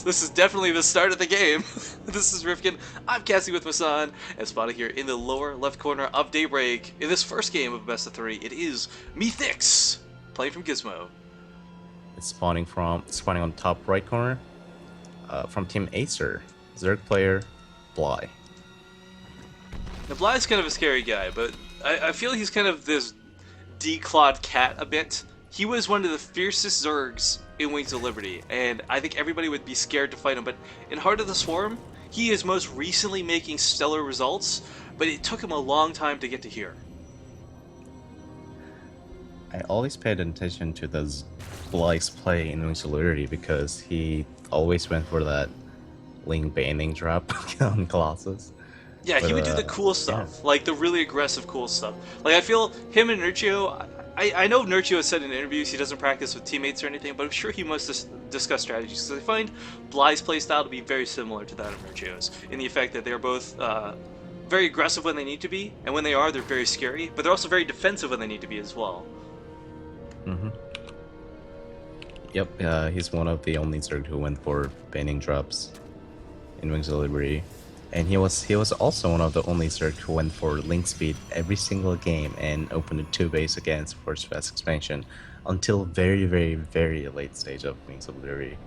This is definitely the start of the game. This is Rifkin, I'm Cassie with Masan, and spotted here in the lower left corner of Daybreak. In this first game of best of 3, it is MetHiX, playing from Gizmo. It's spawning on top right corner, from Team Acer, Zerg player, Bly. Now Bly's kind of a scary guy, but I feel he's kind of this declawed cat a bit. He was one of the fiercest Zergs in Wings of Liberty, and I think everybody would be scared to fight him, but in Heart of the Swarm, he is most recently making stellar results, but it took him a long time to get to here. I always paid attention to Bly's play in Wings of Liberty because he always went for that Ling banning drop on Colossus. Yeah, he would do the cool stuff, like the really aggressive cool stuff. Like, I feel him and Nurchio, I know Nurchio has said in interviews he doesn't practice with teammates or anything, but I'm sure he must discuss strategies, because I find Bly's playstyle to be very similar to that of Nurchio's, in the effect that they're both very aggressive when they need to be, and when they are, they're very scary, but they're also very defensive when they need to be as well. Mm-hmm. Yep, he's one of the only Zerg who went for banning drops in Wings of Liberty. And he was also one of the only Zerg who went for link speed every single game and opened a 2-base against Force Fast expansion until very, very, very late stage of Wings of Liberty.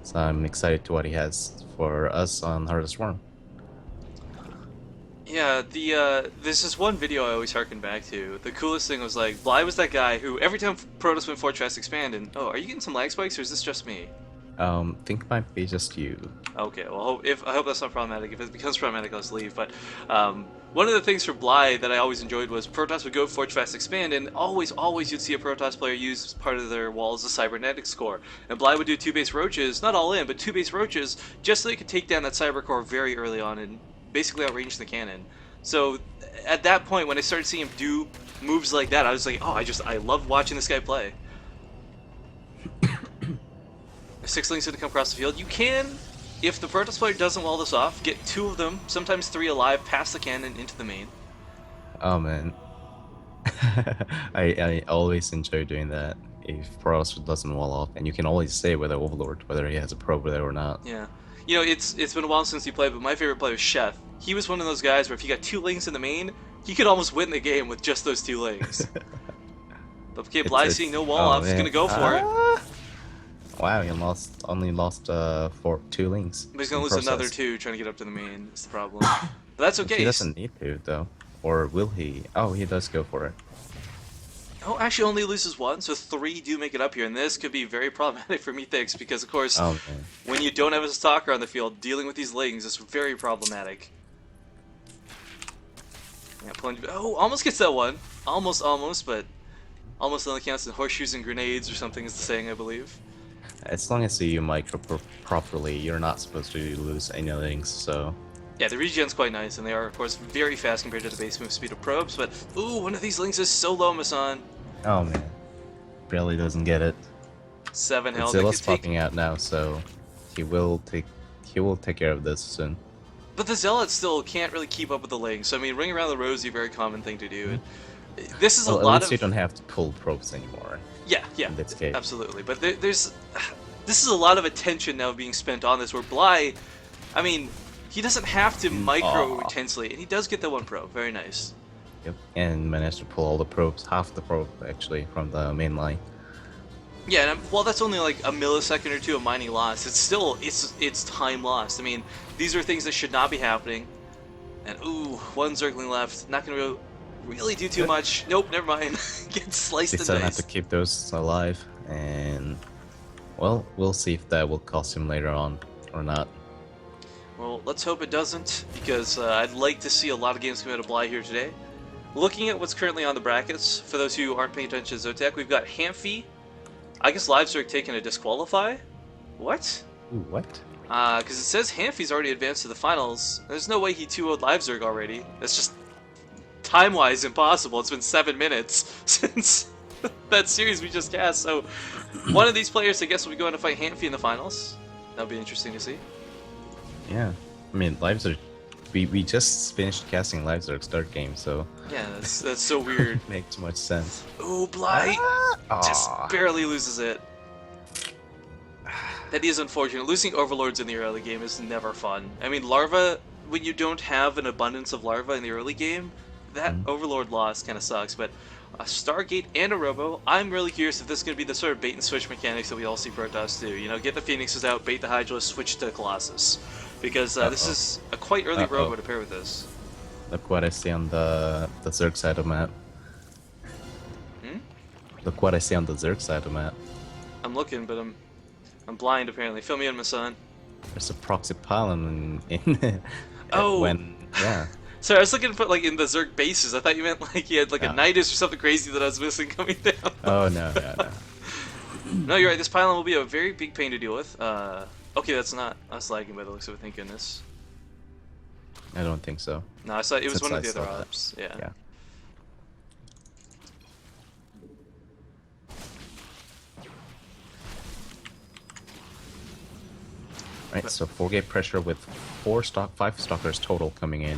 So I'm excited to what he has for us on Heart of the Swarm. Yeah, there's this one video I always harken back to. The coolest thing was, like, Bly was that guy who every time Protoss went Force Fast expand, and oh, are you getting some lag spikes or is this just me? Think it might be just you. Okay, well, I hope that's not problematic. If it becomes problematic, I'll just leave. But one of the things for Bly that I always enjoyed was Protoss would go Forge Fast Expand, and always you'd see a Protoss player use part of their wall as a cybernetics core. And Bly would do 2-base roaches, not all in, but 2-base roaches, just so they could take down that cyber core very early on and basically outrange the cannon. So at that point, when I started seeing him do moves like that, I was like, oh, I love watching this guy play. 6 links gonna come across the field. You can, if the Protoss player doesn't wall this off, get 2 of them, sometimes 3 alive, past the cannon into the main. Oh man, I always enjoy doing that. If Protoss doesn't wall off, and you can always say with the Overlord whether he has a probe there or not. Yeah, you know, it's been a while since he played, but my favorite player was Chef. He was one of those guys where if he got 2 links in the main, he could almost win the game with just those 2 links. But okay, Bly seeing no wall off, is gonna go for it. Wow, he only lost 2 links. But he's gonna lose another 2 trying to get up to the main. Is the problem. But that's okay. He doesn't need to though, or will he? Oh, he does go for it. Oh, actually, only loses 1, so 3 do make it up here, and this could be very problematic for MetHiX because, of course, when you don't have a stalker on the field, dealing with these lings is very problematic. Yeah, oh, almost gets that one. Almost, but almost only counts in horseshoes and grenades or something is the saying, I believe. As long as you micro properly, you're not supposed to lose any links, so... Yeah, the regen's quite nice, and they are, of course, very fast compared to the base move speed of probes, but, ooh, one of these links is so low, Masan. Oh, man. Barely doesn't get it. 7 health. Zilla's popping out now, so he will take care of this soon. But the Zealot still can't really keep up with the lings, so, I mean, ring around the rosy, a very common thing to do. This is a lot of... At least you don't have to pull probes anymore. Yeah, in this case. Absolutely. But this is a lot of attention now being spent on this, where Bly, I mean, he doesn't have to micro intensely, and he does get the 1 probe. Very nice. Yep, and managed to pull all the probes, half the probe actually, from the main line. Yeah, and while that's only like a millisecond or 2 of mining loss, it's still, it's time lost. I mean, these are things that should not be happening. And ooh, 1 Zergling left. Not gonna really do too much. Nope, never mind. Gets sliced and diced. They still have to keep those alive, and well, we'll see if that will cost him later on or not. Well, let's hope it doesn't, because I'd like to see a lot of games come out of Bly here today. Looking at what's currently on the brackets, for those who aren't paying attention to ZOTAC, we've got Hamfy. I guess LiveZerg taking a disqualify? What? Ooh, what? Because it says Hamfy's already advanced to the finals. There's no way he 2-0'd LiveZerg already. That's just time-wise impossible. It's been 7 minutes since that series we just cast. So one of these players, I guess, will be going to fight Hamfy in the finals. That'll be interesting to see. Yeah, I mean, LiveZerg. We just finished casting LiveZerg's third game, so yeah, that's so weird. Makes much sense. Ooh, Bly just barely loses it. That is unfortunate. Losing Overlords in the early game is never fun. I mean, Larva, when you don't have an abundance of Larva in the early game, that Mhm. Overlord loss kind of sucks, but a Stargate and a Robo, I'm really curious if this is going to be the sort of bait and switch mechanics that we all see Protoss do. You know, get the Phoenixes out, bait the Hydra, switch to Colossus. Because this Uh-oh. is a quite early Uh-oh. Robo to pair with this. Look what I see on the Zerg side of the map. Hmm? Look what I see on the Zerg side of the map. I'm looking, but I'm blind apparently. Fill me in, my son. There's a proxy pylon in Oh! when yeah. Sorry, I was looking for like in the Zerg bases. I thought you meant like he had like a Oh. Nidus or something crazy that I was missing coming down. Oh no, no, no. No, you're right. This pylon will be a very big pain to deal with. Okay, that's not us lagging by the looks of it. Thank goodness. I don't think so. No, I saw it was Since one of I the other saw that. ops. Yeah. Yeah. Right, so 4-gate pressure with 5 stalkers total coming in.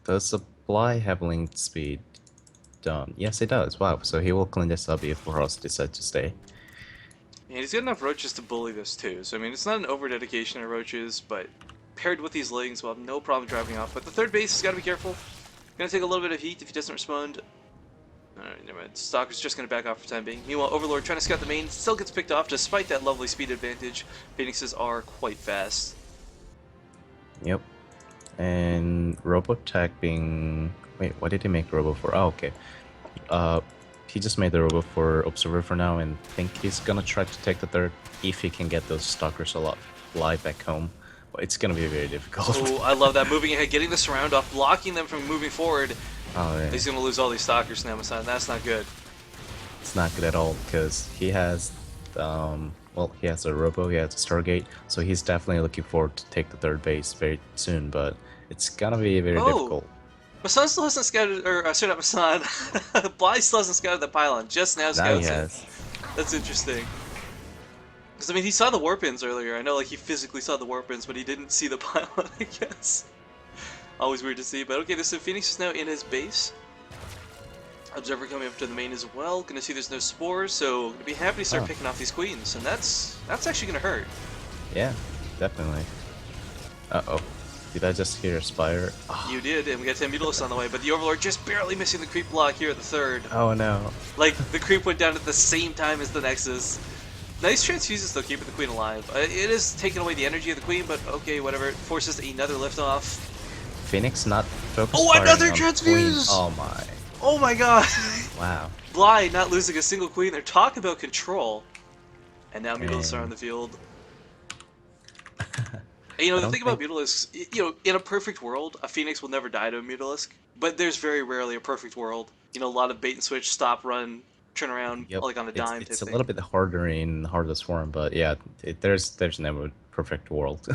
Does Bly have linked speed done? Yes, it does. Wow, so he will clean this up if Ross decides to stay. And he's got enough roaches to bully this too. So I mean, it's not an over dedication of roaches, but paired with these lings, we'll have no problem driving off. But the third base has got to be careful. Gonna take a little bit of heat if he doesn't respond. Alright, never mind. Stalker's just gonna back off for the time being. Meanwhile, Overlord trying to scout the main still gets picked off despite that lovely speed advantage. Phoenixes are quite fast. Yep. And Robotech being... Wait, what did he make Robo for? Oh, okay. He just made the Robo for Observer for now, and think he's gonna try to take the third if he can get those Stalkers alive back home. But it's gonna be very difficult. Oh, I love that. Moving ahead, getting the surround off, blocking them from moving forward. Oh, yeah. He's gonna lose all these Stalkers now, Masan. That's not good. It's not good at all, because he has... well, he has a Robo, he has a Stargate, so he's definitely looking forward to take the third base very soon, but it's gonna be very difficult. Masan still hasn't scouted, or sorry, not Masan. Bly still hasn't scouted the pylon. Just now Now scouts he it. has. That's interesting. Because I mean, he saw the warp-ins earlier. I know, like he physically saw the warp-ins, but he didn't see the pylon. I guess. Always weird to see, but okay. This Phoenix is now in his base. Observer coming up to the main as well. Gonna see there's no spores, so gonna be happy to start picking off these queens, and that's actually gonna hurt. Yeah, definitely. Uh-oh. Did I just hear Spire? Oh. You did, and we got 10 Mutalists on the way, but the Overlord just barely missing the creep block here at the third. Oh no. Like, the creep went down at the same time as the Nexus. Nice transfuses though, keeping the queen alive. It is taking away the energy of the queen, but okay, whatever. It forces another liftoff. Phoenix not focused. Oh, another on transfuse! Queen. Oh my. Oh my god! Wow. Bly not losing a single queen. They're talking about control. And now Mutalisks are Dang. on the field. And, you know, the thing about Mutalisks, you know, in a perfect world, a Phoenix will never die to a Mutalisk. But there's very rarely a perfect world. You know, a lot of bait and switch, stop, run, turn around, Yep. like on a dime It's type a little bit harder in Hardest Form, but yeah, there's never a perfect world.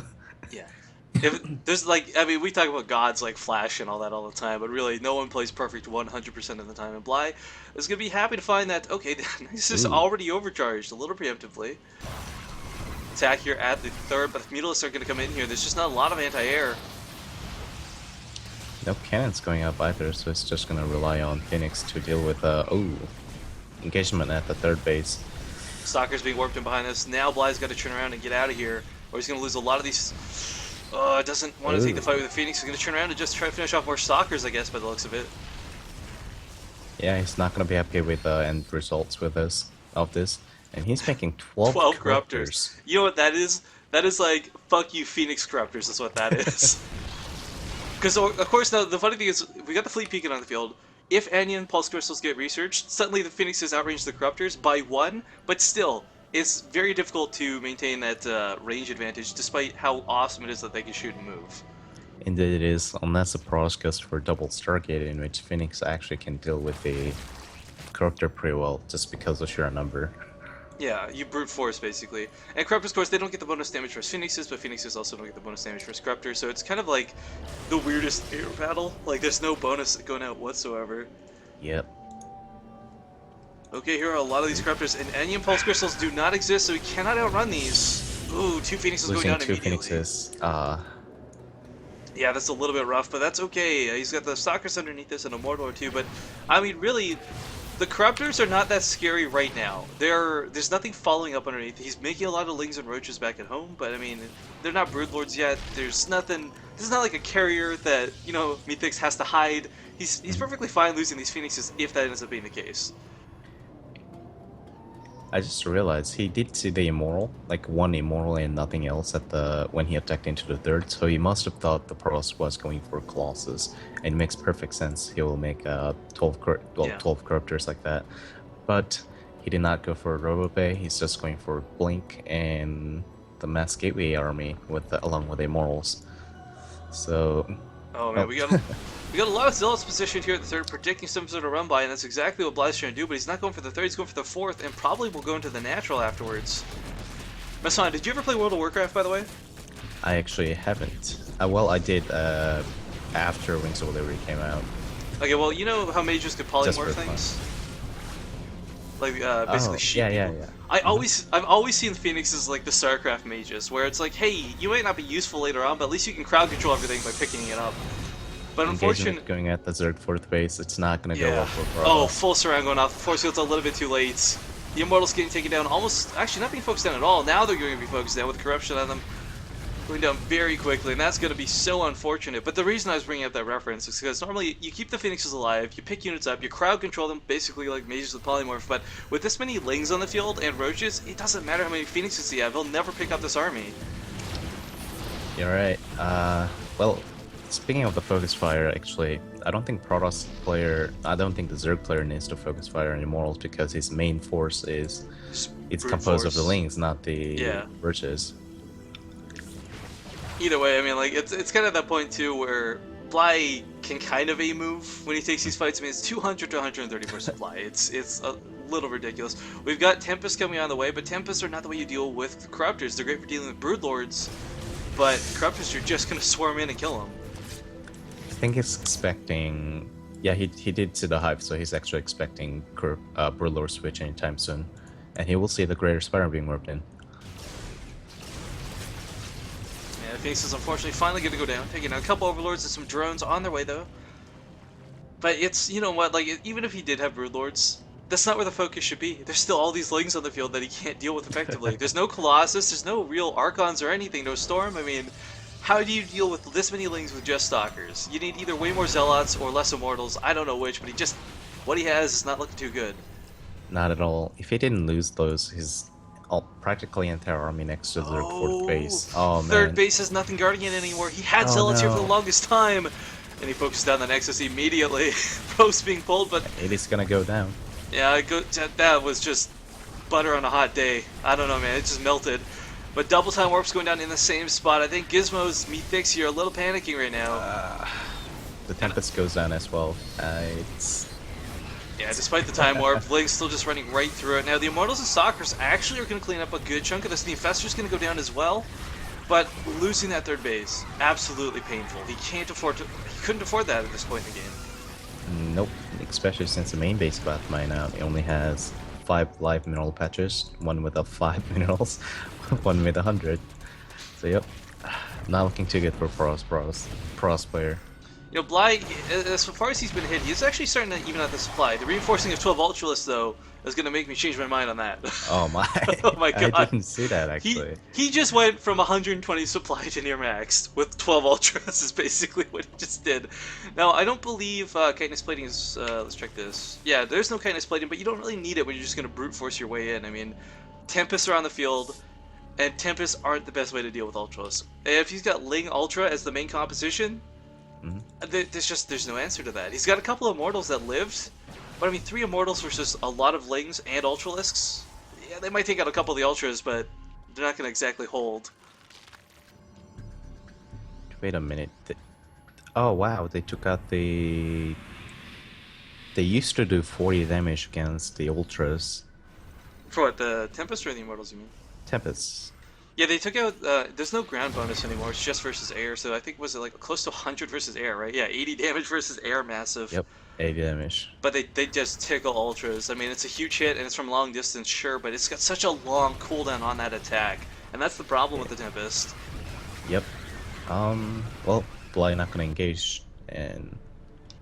Yeah. If there's like, I mean, we talk about gods like Flash and all that all the time, but really, no one plays perfect 100% of the time. And Bly is going to be happy to find that, okay, this is already overcharged a little preemptively. Attack here at the third, but the Mutalisks are going to come in here. There's just not a lot of anti-air. No cannons going up either, so it's just gonna rely on Phoenix to deal with engagement at the third base. Stalker's being warped in behind us. Now Bly's got to turn around and get out of here, or he's going to lose a lot of these. Doesn't want to take the fight with the Phoenix. He's going to turn around and just try to finish off more Stalkers, I guess, by the looks of it. Yeah, he's not gonna be happy with the end results with this and he's making 12 Corruptors. You know what that is? That is like, fuck you, Phoenix Corruptors is what that is. Because, of course, now, the funny thing is, we got the Fleet peeking on the field. If Anion Pulse Crystals get researched, suddenly the Phoenixes outrange the Corruptors by 1, but still, it's very difficult to maintain that range advantage, despite how awesome it is that they can shoot and move. Indeed it is, unless the Protoss goes for double Stargate, in which Phoenix actually can deal with the Corruptor pretty well, just because of sheer number. Yeah, you brute force, basically. And Corruptors, of course, they don't get the bonus damage for Phoenixes, but Phoenixes also don't get the bonus damage for Corruptors, so it's kind of like the weirdest air battle. Like, there's no bonus going out whatsoever. Yep. Okay, here are a lot of these Corruptors, and Anion Pulse Crystals do not exist, so we cannot outrun these. Ooh, 2 Phoenixes Losing going down 2 immediately. Phoenixes, Yeah, that's a little bit rough, but that's okay. He's got the Stalkers underneath this and a Mordor too, but I mean, really, The Corruptors are not that scary right now. There's nothing following up underneath. He's making a lot of Lings and Roaches back at home, but I mean, they're not Broodlords yet. There's nothing. This is not like a carrier that, you know, MetHiX has to hide. He's perfectly fine losing these Phoenixes if that ends up being the case. I just realized he did see the Immortal, like one Immortal and nothing else at the when he attacked into the third, so he must have thought the Protoss was going for Colossus, and it makes perfect sense. He will make 12 Corruptors like that, but he did not go for Robopay. He's just going for Blink and the Mass Gateway army with along with Immortals. So, oh man, we got a lot of Zealots positioned here at the third, predicting some sort of run by, and that's exactly what Bly's trying to do. But he's not going for the third; he's going for the fourth, and probably will go into the natural afterwards. Masan, did you ever play World of Warcraft, by the way? I actually haven't. Well, I did after Wings of Liberty came out. Okay, well, you know how mages could polymorph things, like basically sheep people. Yeah. I've always seen Phoenix as like the StarCraft mages, where it's like, hey, you might not be useful later on, but at least you can crowd control everything by picking it up. But unfortunately, going at the Zerg 4th base, it's not going to go well for Protoss. Oh, full surround going off. Force field's a little bit too late. The Immortals getting taken down almost, actually not being focused down at all. Now they're going to be focused down with corruption on them. Going down very quickly, and that's going to be so unfortunate. But the reason I was bringing up that reference is because normally you keep the Phoenixes alive, you pick units up, you crowd control them, basically like mages with polymorph. But with this many Lings on the field and Roaches, it doesn't matter how many Phoenixes you have, they'll never pick up this army. You're right. Well, speaking of the focus fire, actually, I don't think the Zerg player needs to focus fire on Immortals because his main force is composed of the Lings, not the Roaches. Either way, I mean, like, it's kind of that point, too, where Bly can kind of A-move when he takes these fights. I mean, it's 200 to 130% Bly. It's a little ridiculous. We've got Tempest coming on the way, but Tempests are not the way you deal with Corruptors. They're great for dealing with Broodlords, but Corruptors, you're just going to swarm in and kill them. I think he's expecting... Yeah, he did see the hype, so he's actually expecting Broodlord switch anytime soon. And he will see the Greater Spiral being warped in. Phoenix is unfortunately finally going to go down, taking out a couple Overlords and some drones on their way though. But it's, you know what, like, even if he did have Broodlords, that's not where the focus should be. There's still all these Lings on the field that he can't deal with effectively. There's no Colossus, there's no real Archons or anything, no Storm. I mean, how do you deal with this many Lings with just Stalkers? You need either way more Zealots or less Immortals, I don't know which, but what he has is not looking too good. Not at all. If he didn't lose those, his practically entire army next to the fourth base. Oh man. Third base has nothing guarding it anymore. He had Zealots here for the longest time. And he focused down the Nexus immediately. Post being pulled, but it is gonna go down. Yeah, that was just butter on a hot day. I don't know, man. It just melted. But double time warps going down in the same spot. I think Gizmo's MetHiX here a little panicking right now. The Tempest goes down as well. Yeah, despite the time warp, Bling's still just running right through it. Now, the Immortals and Stalkers actually are going to clean up a good chunk of this. The Infestor's going to go down as well, but losing that third base, absolutely painful. He couldn't afford that at this point in the game. Nope, especially since the main base got mined out. It only has 5 live mineral patches, one with 5 minerals, one with 100. So yep, not looking too good for Protoss player. You know, Bly, as far as he's been hit, he's actually starting to even out the supply. The reinforcing of 12 Ultralists, though, is going to make me change my mind on that. Oh my! Oh my god! I didn't see that actually. He just went from 120 supply to near max with 12 Ultras. Is basically what he just did. Now, I don't believe chitinous plating is. Let's check this. Yeah, there's no chitinous plating, but you don't really need it when you're just going to brute force your way in. I mean, Tempests are on the field, and Tempests aren't the best way to deal with Ultras. If he's got Ling Ultra as the main composition. There's no answer to that. He's got a couple of Immortals that lived, but I mean 3 Immortals versus a lot of Lings and Ultralisks. Yeah, they might take out a couple of the Ultras, but they're not going to exactly hold. Wait a minute. Oh wow, they took out the... They used to do 40 damage against the Ultras. For what, the Tempest or the Immortals you mean? Tempests. Yeah, they took out, there's no ground bonus anymore, it's just versus air, so I think, was it like close to 100 versus air, right? Yeah, 80 damage versus air, massive. Yep, 80 damage. But they just tickle Ultras. I mean, it's a huge hit, and it's from long distance, sure, but it's got such a long cooldown on that attack, and that's the problem with the Tempest. Yep. Well, Bly not gonna engage, and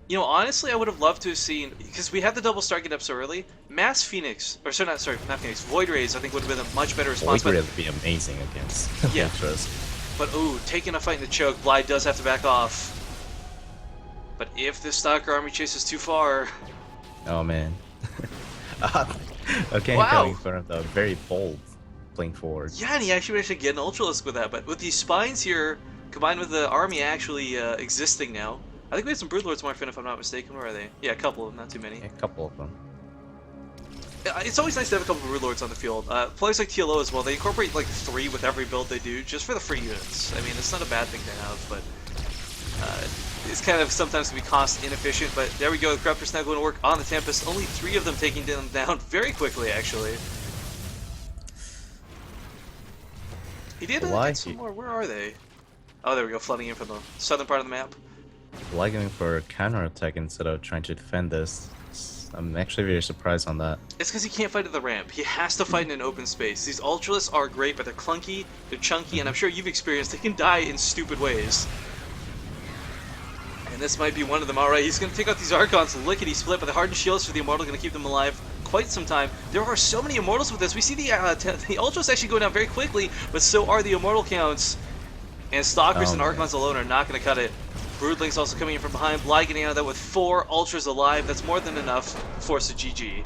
You know, honestly, I would have loved to have seen, because we had the double star get up so early. Mass Phoenix, or sorry, not Phoenix, Void Rays. I think would have been a much better response. Void Ray would be amazing against Yeah. Ultras. But ooh, taking a fight in the choke, Bly does have to back off. But if the Stalker army chases too far, Oh man. Okay, Wow. going for the very bold playing forward. yeah, and he actually managed to get an Ultralisk with that. But with these spines here, combined with the army actually existing now, I think we had some Broodlords, Marfin, if I'm not mistaken. Where are they? Yeah, a couple of them, not too many. Yeah, a couple of them. It's always nice to have a couple of Broodlords on the field. Players like TLO as well, they incorporate like 3 with every build they do, just for the free units. I mean, it's not a bad thing to have, but it's kind of sometimes can be cost inefficient. But there we go, the Corruptor's now going to work on the Tempest. Only 3 of them taking them down very quickly, actually. He did Why? get some more. Where are they? Oh, there we go, flooding in from the southern part of the map. Bly going for a counterattack instead of trying to defend this. I'm actually very surprised on that. It's because he can't fight at the ramp. He has to fight in an open space. These Ultralisks are great, but they're clunky, they're chunky, and I'm sure you've experienced they can die in stupid ways. And this might be one of them. Alright, he's going to take out these Archons lickety split, but the hardened shields for the Immortal going to keep them alive quite some time. There are so many Immortals with this. We see the Ultras actually go down very quickly, but so are the Immortal counts. And Stalkers and Archons alone are not going to cut it. Broodlings also coming in from behind. Bly getting out of that with 4 Ultras alive. That's more than enough to force a GG.